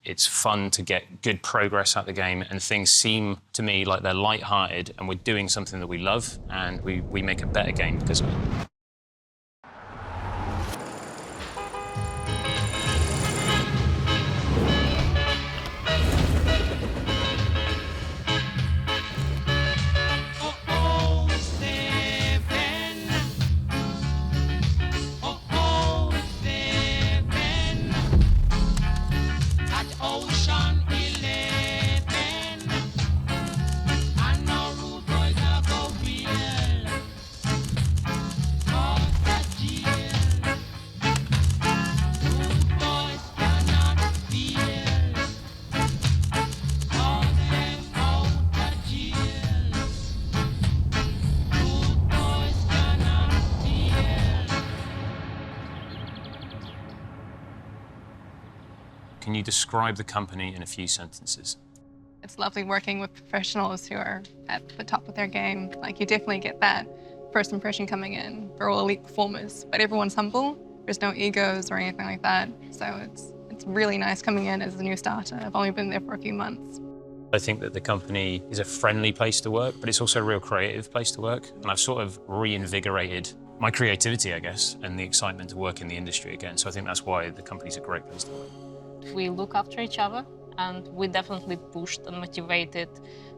It's fun to get good progress out the game, and things seem to me like they're light-hearted, and we're doing something that we love, and we make a better game because of it. Can you describe the company in a few sentences? It's lovely working with professionals who are at the top of their game. Like, you definitely get that first impression coming in. They're all elite performers, but everyone's humble. There's no egos or anything like that. So it's really nice coming in as a new starter. I've only been there for a few months. I think that the company is a friendly place to work, but it's also a real creative place to work. And I've sort of reinvigorated my creativity, I guess, and the excitement to work in the industry again. So I think that's why the company's a great place to work. We look after each other, and we definitely pushed and motivated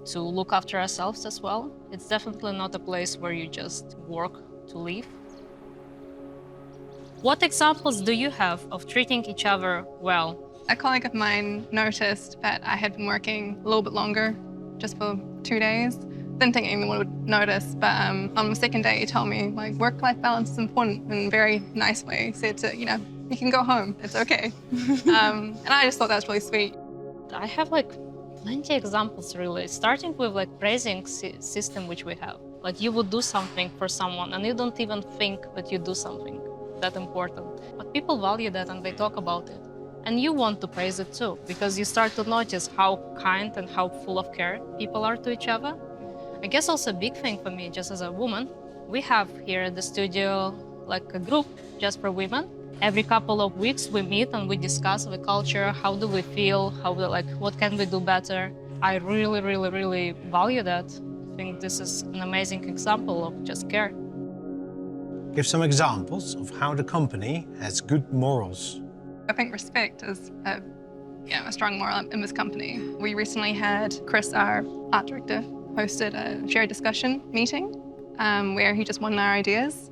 to look after ourselves as well. It's definitely not a place where you just work to live. What examples do you have of treating each other well? A colleague of mine noticed that I had been working a little bit longer, just for 2 days. Didn't think anyone would notice, but on the second day he told me, like, work-life balance is important in a very nice way. He said to, you can go home, it's okay. And I just thought that was really sweet. I have plenty examples really, starting with praising system which we have. Like, you would do something for someone and you don't even think that you do something that important. But people value that and they talk about it. And you want to praise it too, because you start to notice how kind and how full of care people are to each other. I guess also a big thing for me, just as a woman, we have here at the studio a group just for women. Every couple of weeks we meet and we discuss the culture, how do we feel, what can we do better. I really, really, really value that. I think this is an amazing example of just care. Give some examples of how the company has good morals. I think respect is a strong moral in this company. We recently had Chris, our art director, hosted a shared discussion meeting where he just wanted our ideas.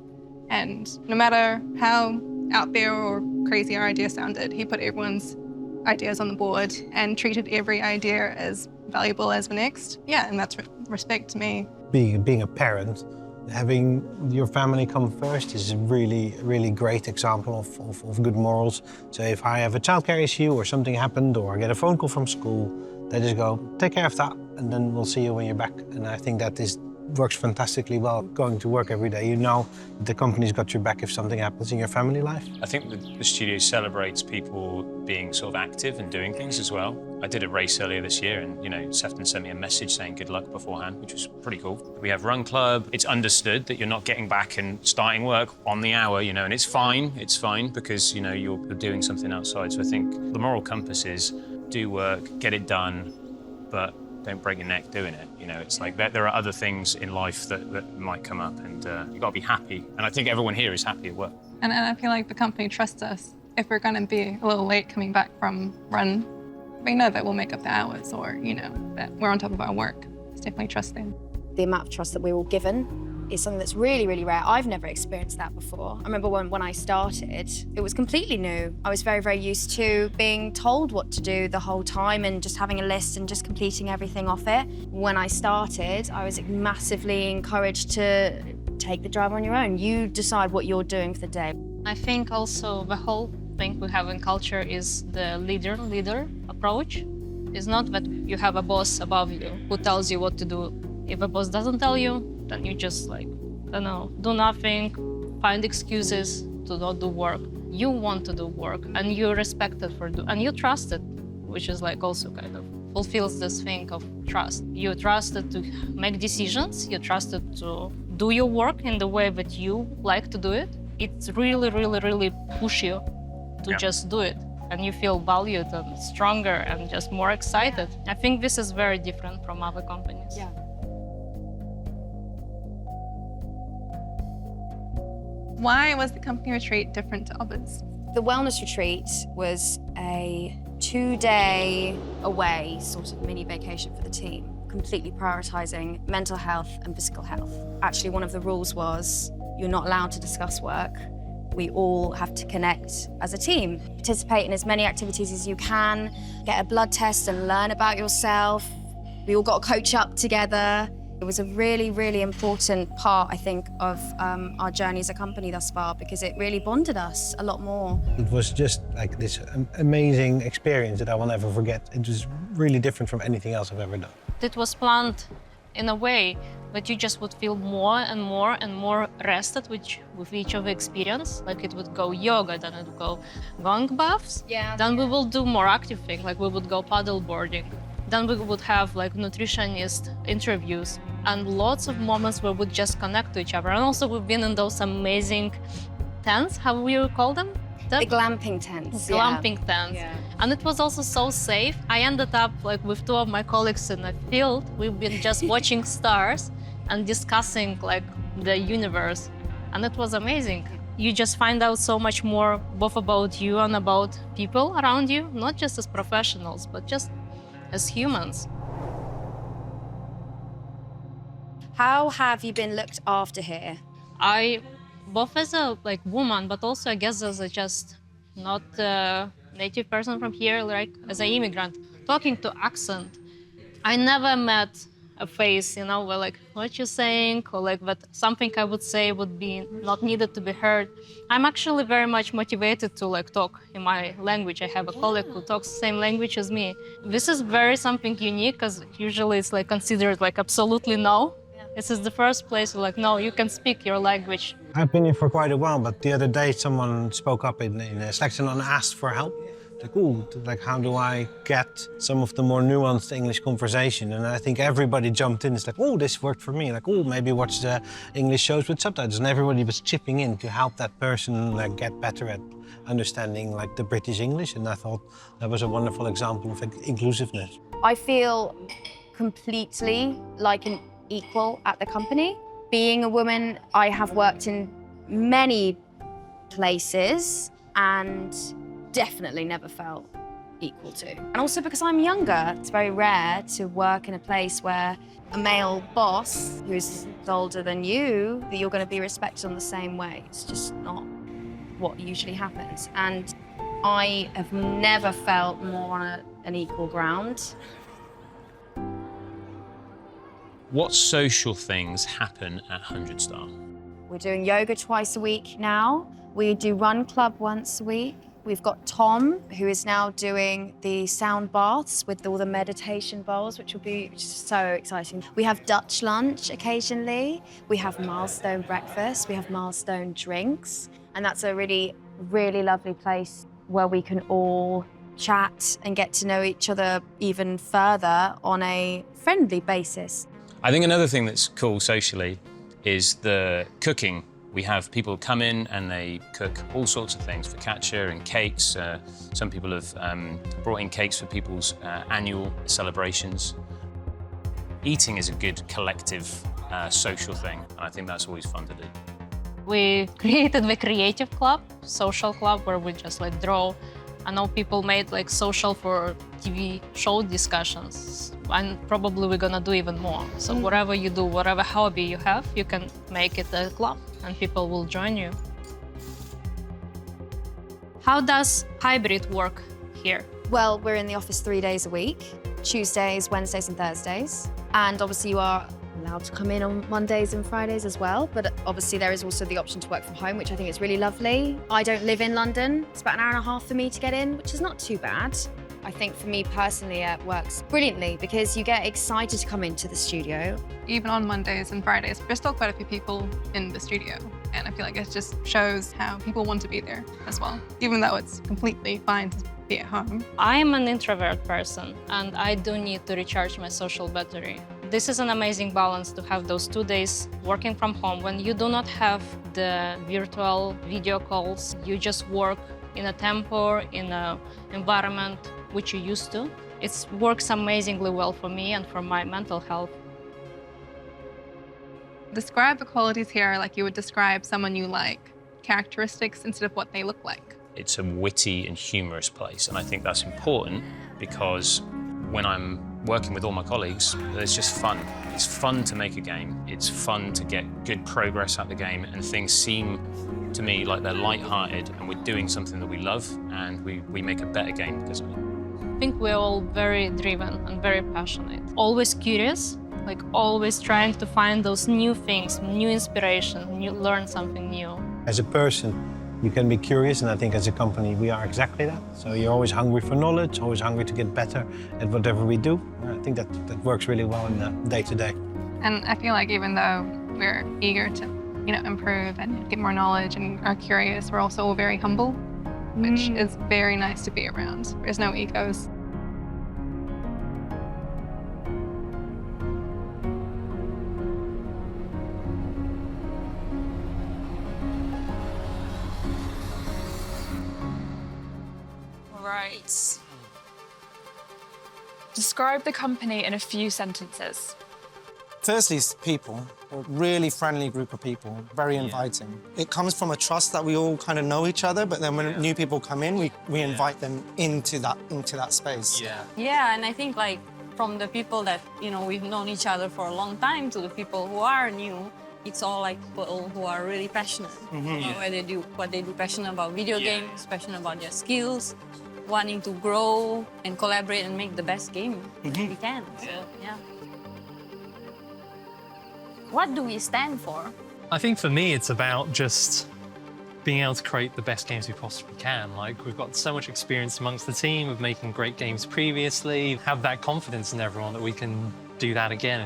And no matter how out there or crazy our idea sounded, he put everyone's ideas on the board and treated every idea as valuable as the next. Yeah, and that's respect to me. Being a parent, having your family come first is a really, really great example of good morals. So if I have a childcare issue or something happened or I get a phone call from school, they just go, take care of that, and then we'll see you when you're back. And I think that works fantastically well. Going to work every day, you know the company's got your back if something happens in your family life. I think the studio celebrates people being sort of active and doing things as well. I did a race earlier this year and, Sefton sent me a message saying good luck beforehand, which was pretty cool. We have Run Club. It's understood that you're not getting back and starting work on the hour, and it's fine because, you're doing something outside. So I think the moral compass is do work, get it done, but don't break your neck doing it. It's like there are other things in life that might come up, and you've got to be happy. And I think everyone here is happy at work. And I feel like the company trusts us. If we're going to be a little late coming back from run, we know that we'll make up the hours, or that we're on top of our work. It's definitely trusting. The amount of trust that we're all given is something that's really, really rare. I've never experienced that before. I remember when I started, it was completely new. I was very, very used to being told what to do the whole time and just having a list and just completing everything off it. When I started, I was massively encouraged to take the drive on your own. You decide what you're doing for the day. I think also the whole thing we have in culture is the leader approach. It's not that you have a boss above you who tells you what to do. If a boss doesn't tell you, then you just do nothing, find excuses to not do work. You want to do work and you're respected for and you trust it, which is also kind of fulfills this thing of trust. You're trusted to make decisions, you're trusted to do your work in the way that you like to do it. It's really, really, really push you to just do it. and you feel valued and stronger and just more excited. I think this is very different from other companies. Yeah. Why was the company retreat different to others? The wellness retreat was a 2-day away sort of mini vacation for the team, completely prioritizing mental health and physical health. Actually, one of the rules was you're not allowed to discuss work. We all have to connect as a team, participate in as many activities as you can, get a blood test and learn about yourself. We all got to coach up together. It was a really, really important part, I think, of our journey as a company thus far, because it really bonded us a lot more. It was just like this amazing experience that I will never forget. It was really different from anything else I've ever done. It was planned in a way that you just would feel more and more rested with each of the experience. Like it would go yoga, then it would go gong baths. Yeah. Then we will do more active things, like we would go paddle boarding. Then we would have like nutritionist interviews and lots of moments where we would just connect to each other. And also we've been in those amazing tents, how we call them? The glamping tents. Glamping tents. Yeah. And it was also so safe. I ended up like with 2 of my colleagues in a field. We've been just watching stars and discussing like the universe. And it was amazing. You just find out so much more both about you and about people around you, not just as professionals, but just as humans. How have you been looked after here? I, both as a like woman, but also I guess as a just not a native person from here, like as an immigrant, talking to accent, I never met a face, you know, where like what you're saying, or like that something I would say would be not needed to be heard. I'm actually very much motivated to like talk in my language. I have a colleague who talks the same language as me. This is very something unique, because usually it's like considered like absolutely no. This is the first place where like, no, you can speak your language. I've been here for quite a while, but the other day someone spoke up in a section and asked for help. Like, ooh, like how do I get some of the more nuanced English conversation? And I think everybody jumped in. It's like, oh, this worked for me. Like, oh, maybe watch the English shows with subtitles. And everybody was chipping in to help that person like get better at understanding like the British English. And I thought that was a wonderful example of inclusiveness. I feel completely like an equal at the company. Being a woman, I have worked in many places and definitely never felt equal to. And also because I'm younger, it's very rare to work in a place where a male boss who's older than you, that you're going to be respected on the same way. It's just not what usually happens. And I have never felt more on an equal ground. What social things happen at 100-Star? We're doing yoga twice a week now. We do run club once a week. We've got Tom, who is now doing the sound baths with all the meditation bowls, which is so exciting. We have Dutch lunch occasionally. We have milestone breakfast. We have milestone drinks. And that's a really, really lovely place where we can all chat and get to know each other even further on a friendly basis. I think another thing that's cool socially is the cooking. We have people come in and they cook all sorts of things, focaccia and cakes. Some people have brought in cakes for people's annual celebrations. Eating is a good collective social thing, and I think that's always fun to do. We created the creative club, social club, where we just like draw. I know people made like social for TV show discussions, and probably we're gonna do even more. So whatever you do, whatever hobby you have, you can make it a club and people will join you. How does hybrid work here? Well, we're in the office 3 days a week, Tuesdays, Wednesdays and Thursdays. And obviously you are allowed to come in on Mondays and Fridays as well. But obviously there is also the option to work from home, which I think is really lovely. I don't live in London. It's about an hour and a half for me to get in, which is not too bad. I think for me personally, it works brilliantly because you get excited to come into the studio. Even on Mondays and Fridays, there's still quite a few people in the studio. And I feel like it just shows how people want to be there as well, even though it's completely fine to be at home. I'm an introvert person and I do need to recharge my social battery. This is an amazing balance to have those 2 days working from home when you do not have the virtual video calls. You just work in a tempo, in an environment which you're used to. It works amazingly well for me and for my mental health. Describe the qualities here like you would describe someone you like, characteristics instead of what they look like. It's a witty and humorous place, and I think that's important because when I'm working with all my colleagues, it's just fun. It's fun to make a game. It's fun to get good progress at the game, and things seem to me like they're light-hearted, and we're doing something that we love, and we make a better game because of it. I think we're all very driven and very passionate. Always curious, like always trying to find those new things, new inspiration, learn something new. As a person, you can be curious, and I think as a company, we are exactly that. So you're always hungry for knowledge, always hungry to get better at whatever we do. I think that works really well in the day-to-day. And I feel like even though we're eager to, improve and get more knowledge and are curious, we're also all very humble, which is very nice to be around. There's no egos. Right. Describe the company in a few sentences. Firstly, it's people. A really friendly group of people, very inviting. It comes from a trust that we all kind of know each other, but then when new people come in, we invite them into that space. Yeah, and I think like from the people that, we've known each other for a long time to the people who are new, it's all like people who are really passionate. Where they do what they do, passionate about video games, passionate about their skills, wanting to grow and collaborate and make the best game we can. So, yeah. What do we stand for? I think for me, it's about just being able to create the best games we possibly can. Like, we've got so much experience amongst the team of making great games previously, have that confidence in everyone that we can do that again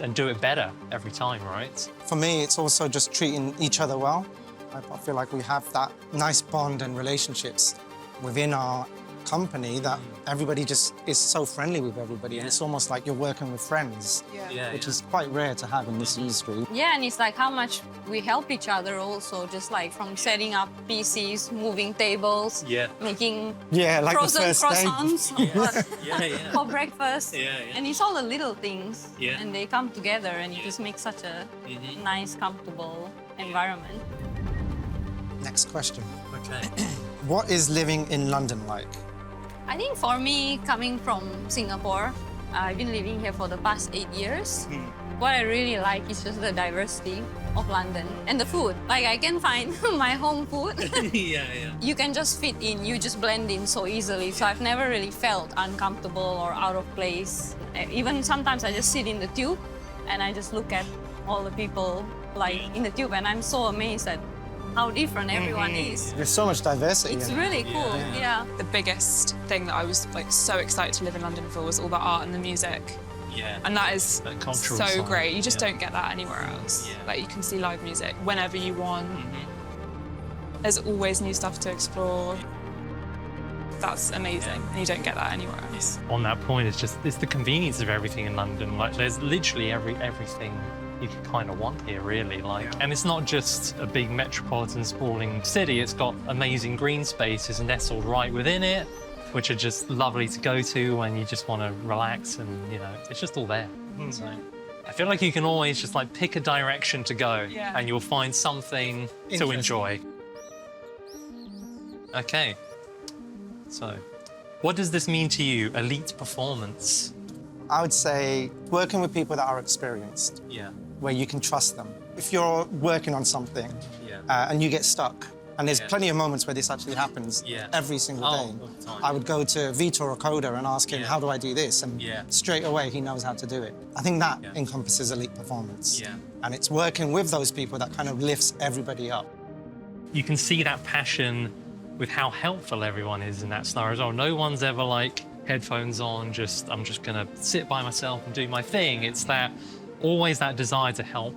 and do it better every time, right? For me, it's also just treating each other well. I feel like we have that nice bond and relationships within our company that everybody just is so friendly with everybody, and it's almost like you're working with friends, which is quite rare to have in this industry. Yeah, and it's like how much we help each other also, just like from setting up PCs, moving tables, making like frozen the first croissants for breakfast. And it's all the little things, Yeah. and they come together, and it just makes such a nice, comfortable environment. Next question. Okay. What is living in London like? I think for me, coming from Singapore, I've been living here for the past 8 years. What I really like is just the diversity of London and the food. Like, I can find my home food. You can just fit in, you just blend in so easily. So I've never really felt uncomfortable or out of place. Even sometimes I just sit in the tube and I just look at all the people like in the tube, and I'm so amazed at how different everyone is. There's so much diversity. It's really cool, yeah. The biggest thing that I was like so excited to live in London for was all the art and the music. And that is That cultural so side, great. You just don't get that anywhere else. Like, you can see live music whenever you want. There's always new stuff to explore. That's amazing, and you don't get that anywhere else. On that point, it's the convenience of everything in London. Like, there's literally everything you can kind of want here, really. And it's not just a big metropolitan sprawling city. It's got amazing green spaces nestled right within it, which are just lovely to go to when you just want to relax, and it's just all there. So I feel like you can always just like pick a direction to go, and you'll find something to enjoy. Okay. So, what does this mean to you, elite performance? I would say working with people that are experienced, where you can trust them. If you're working on something and you get stuck, and there's plenty of moments where this actually happens every single day, all the time. I would go to Vitor or Coda and ask him, how do I do this? And straight away, he knows how to do it. I think that encompasses elite performance. And it's working with those people that kind of lifts everybody up. You can see that passion with how helpful everyone is in that scenario as well. No one's ever like headphones on, I'm just gonna sit by myself and do my thing. It's always that desire to help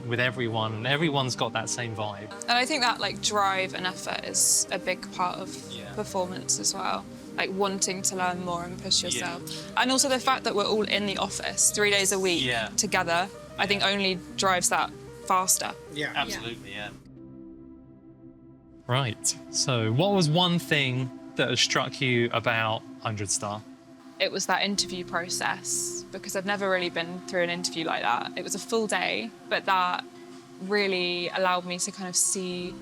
with everyone, and everyone's got that same vibe. And I think that like drive and effort is a big part of performance as well. Like wanting to learn more and push yourself. And also the fact that we're all in the office 3 days a week together, I think only drives that faster. Absolutely, Right. So what was one thing that has struck you about 100-Star? It was that interview process, because I've never really been through an interview like that. It was a full day, but that really allowed me to kind of see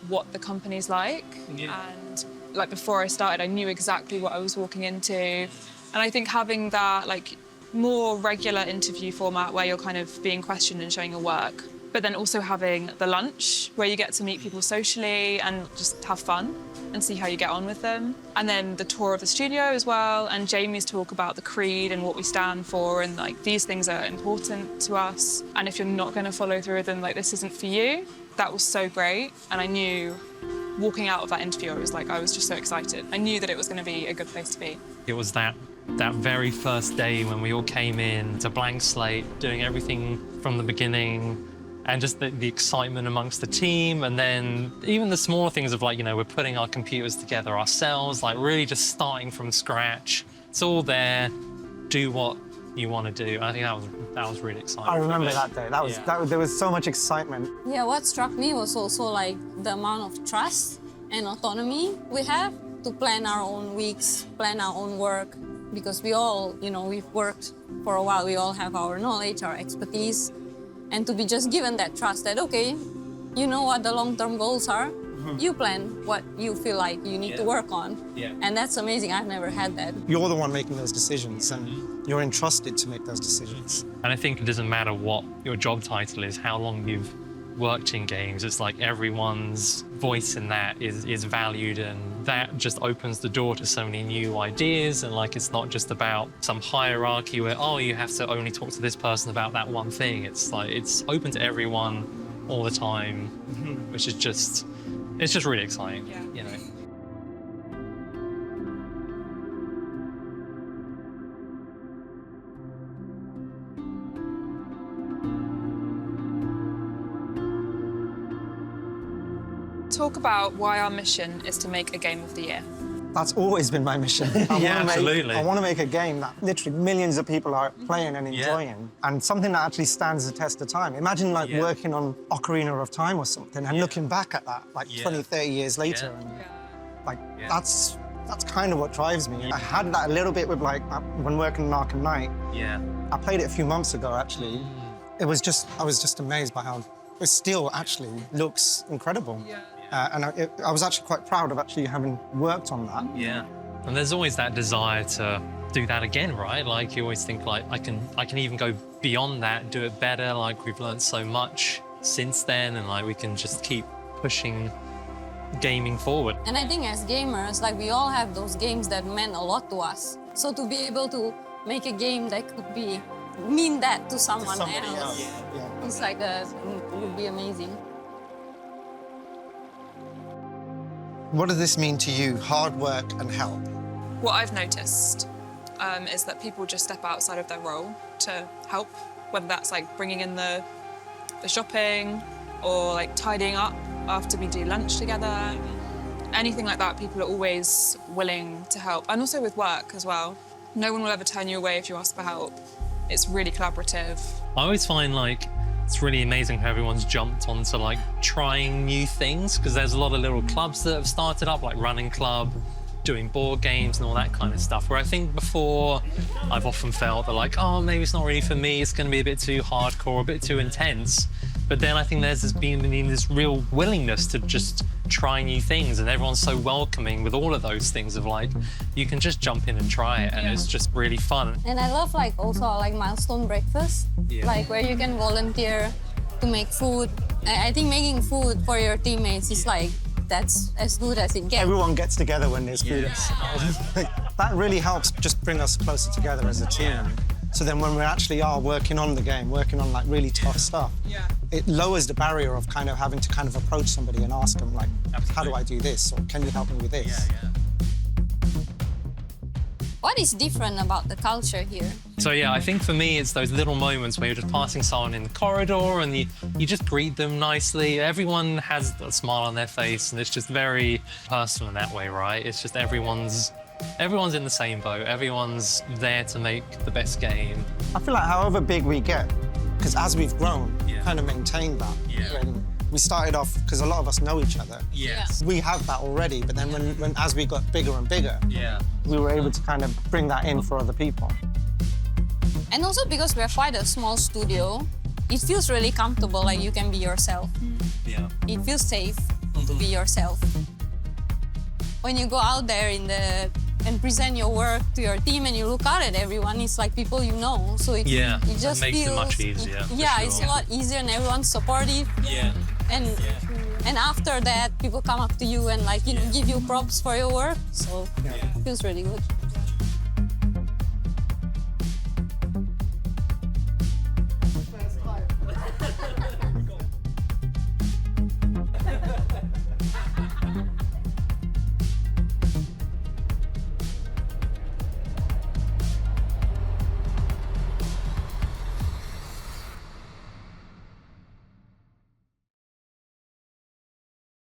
what the company's like. Yeah. And like before I started, I knew exactly what I was walking into. And I think having that like more regular interview format where you're kind of being questioned and showing your work, but then also having the lunch where you get to meet people socially and just have fun and see how you get on with them. And then the tour of the studio as well, and Jamie's talk about the creed and what we stand for, and like these things are important to us. And if you're not going to follow through with them, like this isn't for you. That was so great. And I knew walking out of that interview, I was just so excited. I knew that it was going to be a good place to be. It was that very first day when we all came in to blank slate, doing everything from the beginning, and just the excitement amongst the team, and then even the smaller things of like, you know, we're putting our computers together ourselves, like really just starting from scratch. It's all there, do what you want to do. I think that was really exciting. I remember that day. There was so much excitement. Yeah, what struck me was also like the amount of trust and autonomy we have to plan our own weeks, plan our own work, because we all, you know, we've worked for a while, we all have our knowledge, our expertise, and to be just given that trust that, okay, you know what the long-term goals are, you plan what you feel like you need to work on. Yeah. And that's amazing, I've never had that. You're the one making those decisions, and you're entrusted to make those decisions. And I think it doesn't matter what your job title is, how long you've worked in games, it's like everyone's voice in that is valued, and that just opens the door to so many new ideas. And like, it's not just about some hierarchy where, oh, you have to only talk to this person about that one thing. It's like, it's open to everyone all the time, which is just, it's just really exciting, you know. Talk about why our mission is to make a game of the year. That's always been my mission. Absolutely. I want to make a game that literally millions of people are playing and enjoying, and something that actually stands the test of time. Imagine like working on Ocarina of Time or something and looking back at that like 20, 30 years later. And, like, that's kind of what drives me. I had that a little bit with like when working on Arkham Knight. Yeah. I played it a few months ago, actually. I was just amazed by how it still actually looks incredible. And I was actually quite proud of actually having worked on that. Yeah. And there's always that desire to do that again, right? Like, you always think like, I can even go beyond that, do it better. Like, we've learned so much since then, and like we can just keep pushing gaming forward. And I think as gamers, like we all have those games that meant a lot to us. So to be able to make a game that could mean that to someone else, it's like it would be amazing. What does this mean to you, hard work and help? What I've noticed is that people just step outside of their role to help, whether that's like bringing in the shopping or like tidying up after we do lunch together. Anything like that, people are always willing to help. And also with work as well. No one will ever turn you away if you ask for help. It's really collaborative. I always find like it's really amazing how everyone's jumped onto like trying new things, because there's a lot of little clubs that have started up, like running club, doing board games and all that kind of stuff, where I think before I've often felt that like, oh, maybe it's not really for me, it's going to be a bit too hardcore, a bit too intense. But then I think there's been this real willingness to just try new things, and everyone's so welcoming with all of those things of like, you can just jump in and try it, and it's just really fun. And I love like also like milestone breakfast, like where you can volunteer to make food. I think making food for your teammates is like, that's as good as it gets. Everyone gets together when there's food. That really helps just bring us closer together as a team. So then when we actually are working on the game, working on like really tough stuff, it lowers the barrier of kind of having to kind of approach somebody and ask them like, how do I do this? Or can you help me with this? What is different about the culture here? So yeah, I think for me, it's those little moments where you're just passing someone in the corridor and you just greet them nicely. Everyone has a smile on their face, and it's just very personal in that way, right? It's just everyone's in the same boat. Everyone's there to make the best game. I feel like however big we get, because as we've grown, kind of maintained that. We started off, because a lot of us know each other. Yes. We have that already, but then as we got bigger and bigger, we were able to kind of bring that in for other people. And also because we're quite a small studio, it feels really comfortable, like you can be yourself. Yeah. It feels safe to be yourself. When you go out there and present your work to your team and you look out at everyone, it's like people you know. So it just makes feels... it much easier. It's a lot easier and everyone's supportive. Yeah. And after that, people come up to you and like, give you props for your work. So it feels really good.